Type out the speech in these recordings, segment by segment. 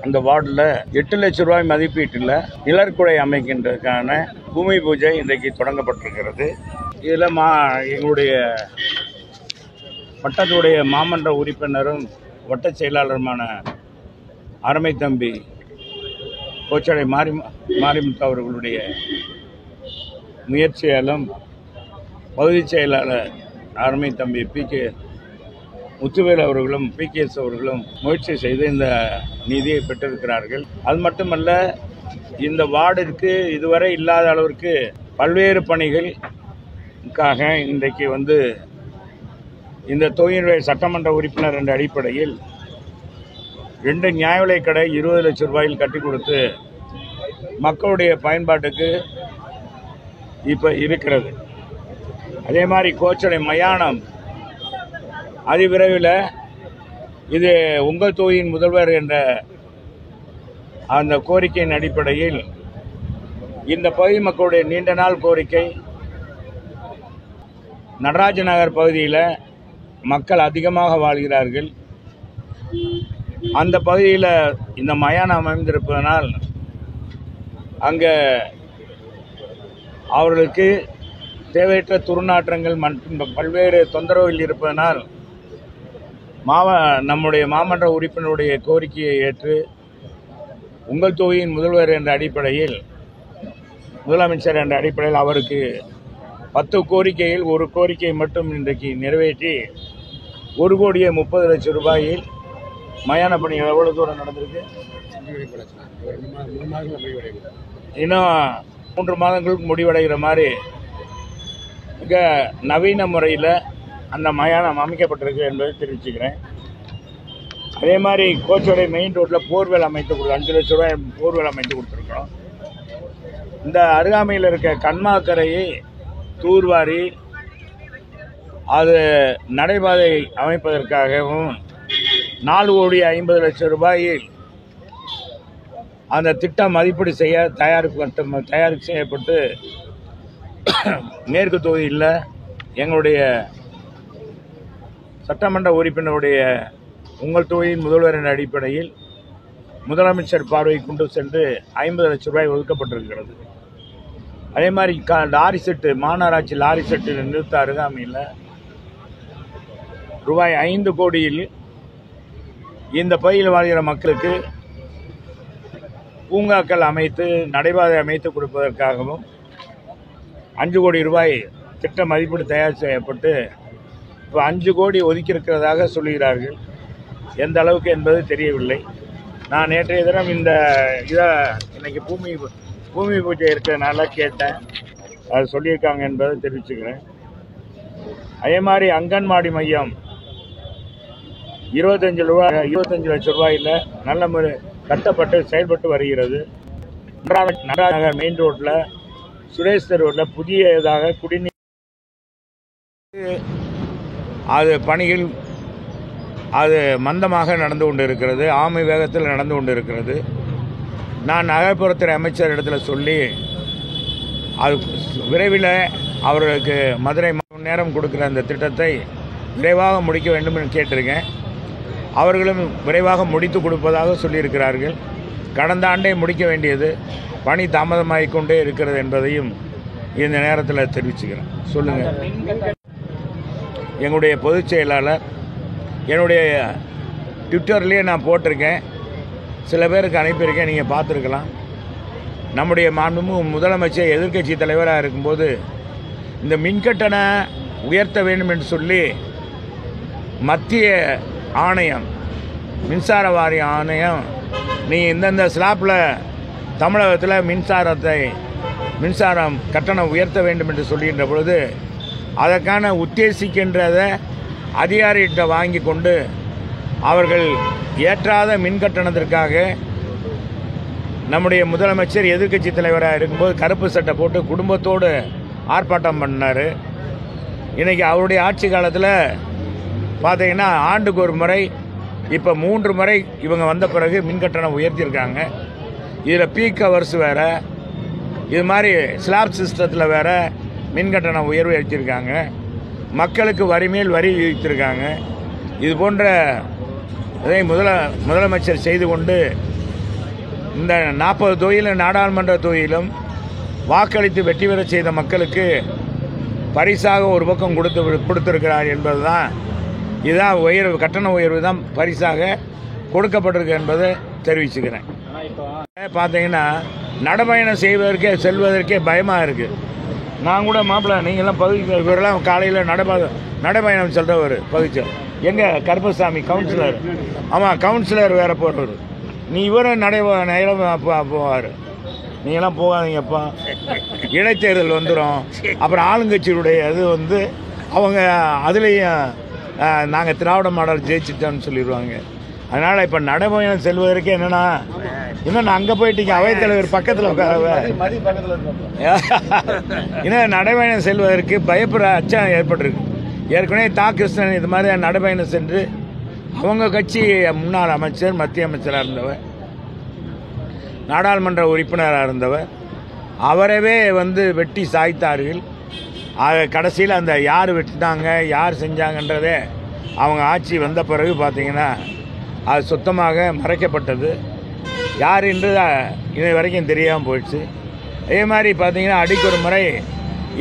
அந்த வார்டில் 8 லட்சம் ரூபாய் மதிப்பீட்டில் நிழற்குடை அமைக்கின்றதுக்கான பூமி பூஜை இன்றைக்கு தொடங்கப்பட்டிருக்கிறது. இதில் எங்களுடைய வட்டத்துடைய மாமன்ற உறுப்பினரும் வட்ட செயலாளருமான அருமை தம்பி கோச்சடை மாரிமுத்து அவர்களுடைய முயற்சியாலும் பகுதி செயலாளர் அருமை தம்பி PK முத்துவேல் அவர்களும் PKS அவர்களும் முயற்சி செய்து இந்த நிதியை பெற்றிருக்கிறார்கள். அது மட்டுமல்ல, இந்த வார்டிற்கு இதுவரை இல்லாத அளவிற்கு பல்வேறு பணிகளுக்காக இன்றைக்கு இந்த தொகுதியினுடைய சட்டமன்ற உறுப்பினர் என்ற அடிப்படையில் 2 நியாய விலைக் கடை 20 லட்சம் ரூபாயில் கட்டி கொடுத்து மக்களுடைய பயன்பாட்டுக்கு இப்போ இருக்கிறது. அதே மாதிரி கோச்சடை மயானம் அதிவிரைவில் இது உங்கள் தொகுதியின் முதல்வர் என்ற அந்த கோரிக்கையின் அடிப்படையில் இந்த பகுதி மக்களுடைய நீண்ட நாள் கோரிக்கை. நடராஜ நகர் பகுதியில் மக்கள் அதிகமாக வாழ்கிறார்கள். அந்த பகுதியில் இந்த மயானம் அமைந்திருப்பதனால் அங்கே அவர்களுக்கு தேவையற்ற துர்நாற்றங்கள் மற்றும் பல்வேறு தொந்தரவுகள் இருப்பதனால் நம்முடைய மாமன்ற உறுப்பினருடைய கோரிக்கையை ஏற்று உங்கள் தொகுதியின் முதல்வர் என்ற அடிப்படையில், முதலமைச்சர் என்ற அடிப்படையில் அவருக்கு 10 கோரிக்கையில் ஒரு கோரிக்கையை மட்டும் இன்றைக்கு நிறைவேற்றி 1,30,00,000 ரூபாயில் மயான பணிகள் எவ்வளவு தூரம் நடந்திருக்கு? இன்னும் 3 மாதங்களுக்கு முடிவடைகிற மாதிரி மிக நவீன முறையில் அந்த மயானம் அமைக்கப்பட்டிருக்கு என்பதை தெரிவிச்சுக்கிறேன். அதே மாதிரி கோச்சடை மெயின் ரோட்டில் போர்வெல் அமைத்து 5 லட்சம் ரூபாய் போர்வெல் அமைத்து கொடுத்துருக்கோம். இந்த அருகாமையில் இருக்க கண்மாக்கரையை தூர்வாரி அது நடைபாதை அமைப்பதற்காகவும் 4,50,00,000 ரூபாயில் அந்த திட்டம் மதிப்பீடு தயார் செய்யப்பட்டு மேற்கு தொகுதியில் எங்களுடைய சட்டமன்ற உறுப்பினருடைய உங்கள் தொகுதியின் முதல்வர் என்ற அடிப்படையில் முதலமைச்சர் பார்வை கொண்டு சென்று 50 லட்சம் ரூபாய் ஒதுக்கப்பட்டிருக்கிறது. அதே மாதிரி லாரி செட்டு, மாநகராட்சி லாரி செட்டு நிறுத்த அருகாமையில் ரூபாய் 5 கோடியில் இந்த பகுதியில் வாழ்கிற மக்களுக்கு பூங்காக்கள் அமைத்து நடைபாதை அமைத்து கொடுப்பதற்காகவும் 5 கோடி ரூபாய் திட்ட மதிப்பீடு தயார் செய்யப்பட்டு இப்போ 5 கோடி ஒதுக்கியிருக்கிறதாக சொல்கிறார்கள். எந்த அளவுக்கு என்பது தெரியவில்லை. நான் நேற்றைய தினம் இன்னைக்கு பூமி பூஜை இருக்கிறதுனால கேட்டேன், அது சொல்லியிருக்காங்க என்பதை தெரிவிச்சுக்கிறேன். அதே மாதிரி அங்கன்வாடி மையம் 25 லட்சம் ரூபாயில் நல்ல முறை கட்டப்பட்டு செயல்பட்டு வருகிறது. நடராஜ நகர் மெயின் ரோட்டில் சுரேஷ் தெருவில் புதியதாக குடிநீர் பணிகள் மந்தமாக நடந்து கொண்டு இருக்கிறது, ஆமை வேகத்தில் நடந்து கொண்டு இருக்கிறது. நான் நகர்ப்புறத்துறை அமைச்சர் இடத்துல சொல்லி அது விரைவில் அவர்களுக்கு மதுரை நேரம் கொடுக்குற அந்த திட்டத்தை விரைவாக முடிக்க வேண்டும் என்று கேட்டிருக்கேன். அவர்களும் விரைவாக முடித்து கொடுப்பதாக சொல்லியிருக்கிறார்கள். கடந்த ஆண்டே முடிக்க வேண்டியது பணி தாமதமாகிக் கொண்டே இருக்கிறது என்பதையும் இந்த நேரத்தில் தெரிவிச்சுக்கிறேன். சொல்லுங்கள். எங்களுடைய பொதுச் செயலாளர் என்னுடைய ட்விட்டர்லேயே நான் போட்டிருக்கேன், சில பேருக்கு அனுப்பியிருக்கேன், நீங்கள் பார்த்துருக்கலாம். நம்முடைய மாண்புமிகு முதலமைச்சர் எதிர்க்கட்சி தலைவராக இருக்கும்போது இந்த மின்கட்டண உயர்த்த வேண்டும் என்று சொல்லி மத்திய ஆணையம், மின்சார வாரிய ஆணையம், நீங்கள் இந்தந்த ஸ்லாப்பில் தமிழகத்தில் மின்சாரம் கட்டணம் உயர்த்த வேண்டும் என்று சொல்கின்ற பொழுது அதற்கான உத்தேசிக்கின்றதை அதிகாரிகிட்ட வாங்கி கொண்டு அவர்கள் ஏற்றாத மின் கட்டணத்திற்காக நம்முடைய முதலமைச்சர் எதிர்க்கட்சி தலைவராக இருக்கும்போது கருப்பு சட்டை போட்டு குடும்பத்தோடு ஆர்ப்பாட்டம் பண்ணார். இன்றைக்கி அவருடைய ஆட்சி காலத்தில் பார்த்தீங்கன்னா ஆண்டுக்கு ஒரு முறை, இப்போ 3 முறை இவங்க வந்த பிறகு மின்கட்டணம் உயர்த்தியிருக்காங்க. இதில் பீக் ஹவர்ஸ் வேறு, இது மாதிரி ஸ்லாப் சிஸ்டத்தில் வேறு மின்கட்டணம் உயர்வு அளிச்சிருக்காங்க. மக்களுக்கு வரி மேல் வரி விதித்திருக்காங்க. இது போன்ற இதை முதலமைச்சர் செய்து கொண்டு இந்த 40 தொகுதியிலும் நாடாளுமன்ற தொகுதியிலும் வாக்களித்து வெற்றி பெற செய்த மக்களுக்கு பரிசாக ஒரு பக்கம் கொடுத்திருக்கிறார் என்பதுதான். இதுதான் உயர்வு, கட்டண உயர்வு தான் பரிசாக கொடுக்கப்பட்டிருக்கு என்பதை தெரிவிச்சுக்கிறேன். பார்த்தீங்கன்னா நடைபயணம் செல்வதற்கே பயமாக இருக்குது. நான் கூட மாப்பிள்ள நீங்கள்லாம் இவரெல்லாம் காலையில் நடைபயணம் சொல்கிறவர் பகுதிச்சல் எங்கள் கருப்பசாமி கவுன்சிலர். ஆமாம், கவுன்சிலர் வேறு போடுறது. நீ இவரும் போவார். நீங்களாம் போகாதீங்கப்பா, இடைத்தேர்தல் வந்துடும், அப்புறம் ஆளுங்கட்சியுடைய இது அவங்க அதுலேயும் நாங்கள் திராவிட மாடல் ஜெயிச்சிட்டோன்னு சொல்லிடுவாங்க. அதனால் இப்போ நடைபயணம் செல்வதற்கே என்னென்னா இன்னும் நான் அங்கே போயிட்டீங்க அவைத்தலைவர் பக்கத்தில் இன்னும் நடைபயணம் செல்வதற்கு பயப்படுற அச்சம் ஏற்பட்டிருக்கு. ஏற்கனவே கிருஷ்ணன் இது மாதிரி நடைபயணம் சென்று அவங்க கட்சி முன்னாள் அமைச்சர், மத்திய அமைச்சராக இருந்தவர், நாடாளுமன்ற உறுப்பினராக இருந்தவர், அவரவே வெட்டி சாய்த்தார்கள். கடைசியில் அந்த யார் வெட்டினாங்க யார் செஞ்சாங்கன்றதே அவங்க ஆட்சி வந்த பிறகு பார்த்தீங்கன்னா அது சுத்தமாக மறைக்கப்பட்டது. யார் என்று இது வரைக்கும் தெரியாமல் போயிடுச்சு. அதே மாதிரி பார்த்தீங்கன்னா அடிக்கு ஒரு முறை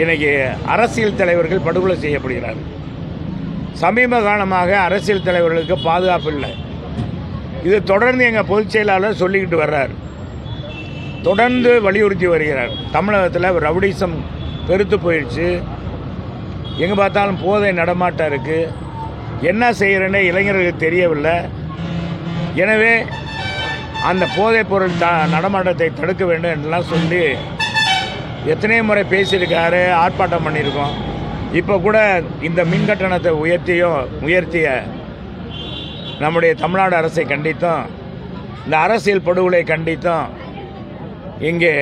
இன்றைக்கி அரசியல் தலைவர்கள் படுகொலை செய்யப்படுகிறார்கள். சமீப காலமாக அரசியல் தலைவர்களுக்கு பாதுகாப்பு இல்லை. இது தொடர்ந்து எங்கள் பொதுச் செயலாளர் சொல்லிக்கிட்டு வர்றார், தொடர்ந்து வலியுறுத்தி வருகிறார். தமிழகத்தில் ரவுடிசம் பெருத்து போயிடுச்சு, எங்கே பார்த்தாலும் போதை நடமாட்டம் இருக்குது, என்ன செய்கிறேன்னே இளைஞர்களுக்கு தெரியவில்லை. எனவே அந்த போதைப் பொருள் நடமாட்டத்தை தடுக்க வேண்டும் என்றெல்லாம் சொல்லி எத்தனையோ முறை பேசியிருக்காரு, ஆர்ப்பாட்டம் பண்ணியிருக்கோம். இப்போ கூட இந்த மின் கட்டணத்தை உயர்த்திய நம்முடைய தமிழ்நாடு அரசை கண்டித்தும் இந்த அரசியல் படுகொலை கண்டித்தும் இங்கே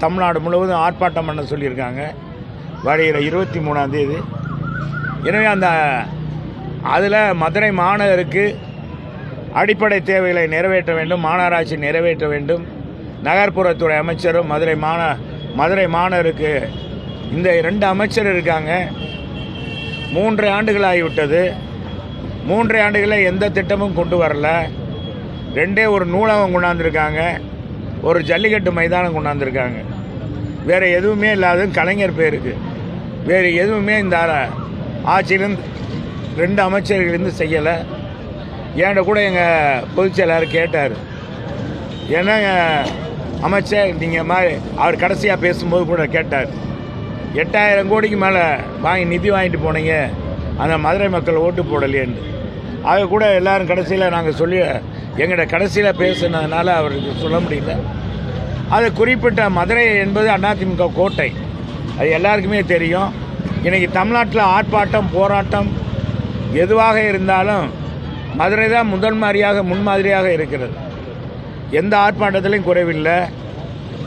தமிழ்நாடு முழுவதும் ஆர்ப்பாட்டம் பண்ண சொல்லியிருக்காங்க வருகிற 23ஆம் தேதி. எனவே அதில் மதுரை மாநகருக்கு அடிப்படை தேவைகளை நிறைவேற்ற வேண்டும், மாநகராட்சி நிறைவேற்ற வேண்டும். நகர்ப்புறத்துறை அமைச்சரும் மதுரை மாநகருக்கு இந்த 2 அமைச்சர் இருக்காங்க. 3 ஆண்டுகள் ஆகிவிட்டது. 3 ஆண்டுகளில் எந்த திட்டமும் கொண்டு வரல. 2 ஒரு நூலகம் கொண்டாந்துருக்காங்க, ஒரு ஜல்லிக்கட்டு மைதானம் கொண்டாந்துருக்காங்க. வேறு எதுவுமே இல்லாத கலைஞர் பேருக்கு வேறு எதுவுமே இந்த ஆட்சியிலிருந்து 2 அமைச்சர்களிருந்து செய்யலை. ஏன்ட கூட எங்கள் பொதுச் செயலாளர் கேட்டார், என்னங்க அமைச்சர் நீங்கள் மாதிரி அவர் கடைசியாக பேசும்போது கூட கேட்டார், 8000 கோடிக்கு மேலே நிதி வாங்கிட்டு போனீங்க, அந்த மதுரை மக்கள் ஓட்டு போடலையேன்னு. அதை கூட எல்லோரும் கடைசியில் நாங்கள் சொல்லி எங்கள்கிட்ட கடைசியில் பேசுனதுனால அவருக்கு சொல்ல முடியல. அது குறிப்பிட்ட மதுரை என்பது அதிமுக கோட்டை, அது எல்லாருக்குமே தெரியும். இன்றைக்கி தமிழ்நாட்டில் ஆர்ப்பாட்டம் போராட்டம் எதுவாக இருந்தாலும் மதுரை தான் முன்மாதிரியாக இருக்கிறது. எந்த ஆர்ப்பாட்டத்திலையும் குறைவில்லை.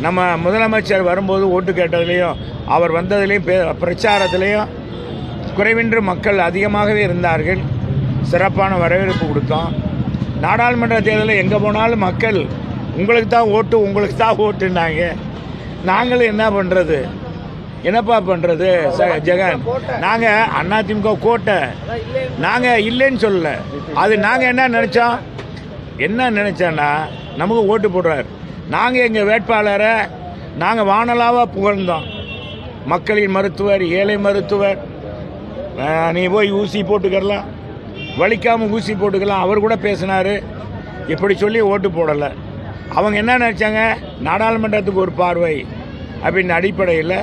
நம்ம முதலமைச்சர் வரும்போது ஓட்டு கேட்டதுலேயும் அவர் வந்ததுலேயும் பிரச்சாரத்திலையும் குறைவின்றி மக்கள் அதிகமாகவே இருந்தார்கள். சிறப்பான வரவேற்பு கொடுத்தோம். நாடாளுமன்ற தேர்தலில் எங்கே போனாலும் மக்கள் உங்களுக்கு தான் ஓட்டுனாங்க. நாங்களும் என்ன பண்ணுறது, என்னப்பா பண்ணுறது ஜெகன், நாங்கள் அதிமுக கோட்டை, நாங்கள் இல்லைன்னு சொல்லலை. அது நாங்கள் என்ன நினச்சோன்னா நமக்கு ஓட்டு போடுறார். நாங்கள் எங்கள் வேட்பாளரை நாங்கள் வானலாவாக புகழ்ந்தோம். மக்களின் மருத்துவர், ஏழை மருத்துவர், நீ போய் ஊசி போட்டுக்கலாம், வலிக்காமல் ஊசி போட்டுக்கலாம், அவர் கூட பேசினார். இப்படி சொல்லி ஓட்டு போடலை. அவங்க என்ன நினச்சாங்க, நாடாளுமன்றத்துக்கு ஒரு பார்வை அப்படின்ற அடிப்படையில்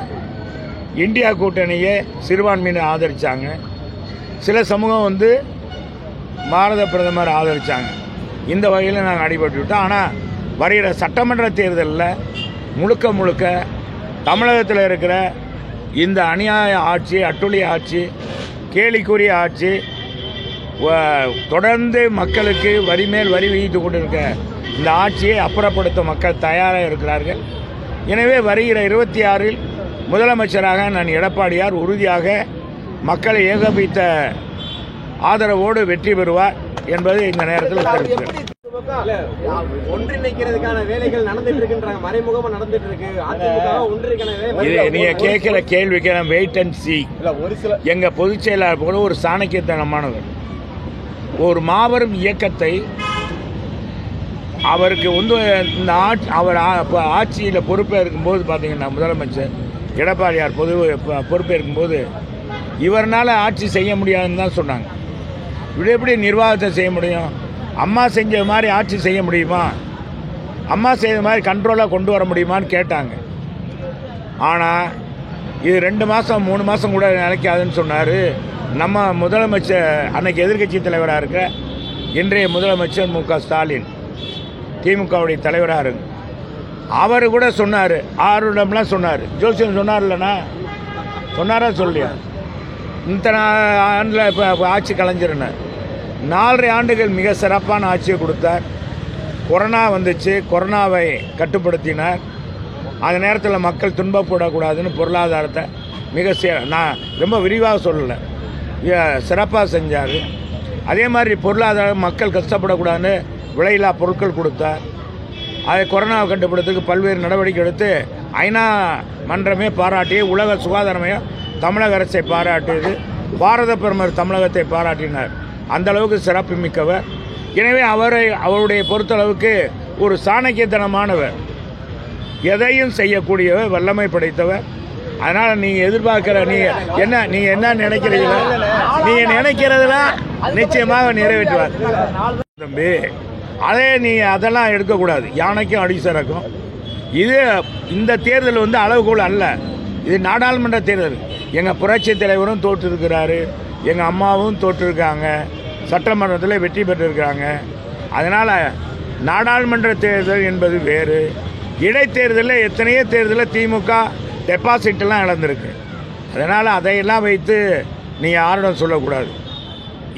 இந்தியா கூட்டணியை சிறுபான்மையினை ஆதரித்தாங்க. சில சமூகம் பாரத பிரதமர் ஆதரித்தாங்க. இந்த வகையில் நாங்கள் அடிபட்டு விட்டோம். ஆனால் வருகிற சட்டமன்ற தேர்தலில் முழுக்க தமிழகத்தில் இருக்கிற இந்த அநியாய ஆட்சி, அட்டுழிய ஆட்சி, கேலிக்குரிய ஆட்சி, தொடர்ந்து மக்களுக்கு வரி மேல் வரி விதித்து கொண்டிருக்க இந்த ஆட்சியை அப்புறப்படுத்த மக்கள் தயாராக இருக்கிறார்கள். எனவே வருகிற 26இல் முதலமைச்சராக நான் எடப்பாடியார் உறுதியாக மக்களை ஏகோபித்த ஆதரவோடு வெற்றி பெறுவார் என்பது இந்த நேரத்தில் தெரிவிக்கிறேன். ஒன்றிணைக்கிறதுக்கான வேலைகள் நடந்துட்டு இருக்குன்றாங்க, மறைமுகமா நடந்துட்டு இருக்கு. நீங்க கேட்கிற கேள்விக்கு வெயிட் அண்ட் சி. எங்க பொதுச் செயலாளர் போல ஒரு சாணக்கியத்தனமானவர், ஒரு மாபெரும் இயக்கத்தை அவருக்கு வந்து இந்த அவர் ஆட்சியில் பொறுப்பேற்கும்போது பார்த்தீங்கன்னா முதலமைச்சர் எடப்பாடியார் பொறுப்பேற்கும்போது இவரால் ஆட்சி செய்ய முடியாதுன்னு தான் சொன்னாங்க. இப்படி எப்படி நிர்வாகத்தை செய்ய முடியும்? அம்மா செஞ்ச மாதிரி ஆட்சி செய்ய முடியுமா? அம்மா செய்த மாதிரி கண்ட்ரோலாக கொண்டு வர முடியுமான்னு கேட்டாங்க. ஆனால் இது 2 மாதம் 3 மாதம் கூட நிலைக்காதுன்னு சொன்னார். நம்ம முதலமைச்சர் அன்னைக்கு எதிர்க்கட்சி தலைவராக இருக்க இன்றைய முதலமைச்சர் மு.க. ஸ்டாலின், திமுகவுடைய தலைவராக இருக்கு, அவர் கூட சொன்னார், ஆர்வம்லாம் சொன்னார். ஜோசியம் சொன்னார் இல்லைண்ணா, சொன்னாரா சொல்லியா? இந்த ஆண்டில் இப்போ ஆட்சி கலைஞ்சிருந்தார். 4.5 ஆண்டுகள் மிக சிறப்பான ஆட்சியை கொடுத்தார். கொரோனா வந்துச்சு, கொரோனாவை கட்டுப்படுத்தினார். அந்த நேரத்தில் மக்கள் துன்பப்படக்கூடாதுன்னு பொருளாதாரத்தை நான் ரொம்ப விரிவாக சொல்லலை, சிறப்பாக செஞ்சார். அதே மாதிரி பொருளாதாரம் மக்கள் கஷ்டப்படக்கூடாதுன்னு விலையில்லா பொருட்கள் கொடுத்தார். அதை கொரோனாவை கட்டுப்படுத்துறதுக்கு பல்வேறு நடவடிக்கை எடுத்து ஐநா மன்றமே பாராட்டி, உலக சுகாதார மையம் தமிழக அரசை பாராட்டியது, பாரத பிரதமர் தமிழகத்தை பாராட்டினார். அந்த அளவுக்கு சிறப்பு மிக்கவர். எனவே அவருடைய பொறுத்தளவுக்கு ஒரு சாணக்கியத்தனமானவர், எதையும் செய்யக்கூடியவர், வல்லமை படைத்தவர். அதனால் நீங்கள் எதிர்பார்க்கிற நீங்கள் என்ன நினைக்கிறீங்களோ நீங்கள் நினைக்கிறதெல்லாம் நிச்சயமாக நிறைவேற்றுவார் தம்பி. அதெல்லாம் எடுக்கக்கூடாது. யானைக்கும் அடி சரக்கும். இந்த தேர்தல் வந்து அளவுகோல் அல்ல. இது நாடாளுமன்ற தேர்தல். எங்கள் புரட்சி தலைவரும் தோற்றிருக்கிறாரு, எங்கள் அம்மாவும் தோற்றிருக்காங்க, சட்டமன்றத்தில் வெற்றி பெற்றிருக்கிறாங்க. அதனால் நாடாளுமன்ற தேர்தல் என்பது வேறு. இடைத்தேர்தலில் எத்தனையோ தேர்தலில் திமுக டெபாசிட்லாம் இழந்திருக்கு. அதனால் அதையெல்லாம் வைத்து நீங்கள் யாரிடம் சொல்லக்கூடாது.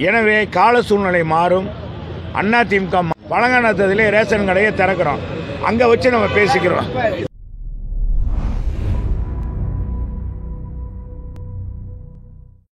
எனவே கால சூழ்நிலை மாறும். அதிமுக பழங்கானத்திலே ரேஷன் கடையை திறக்கிறோம், அங்கே வச்சு நம்ம பேசிக்கிறோம்.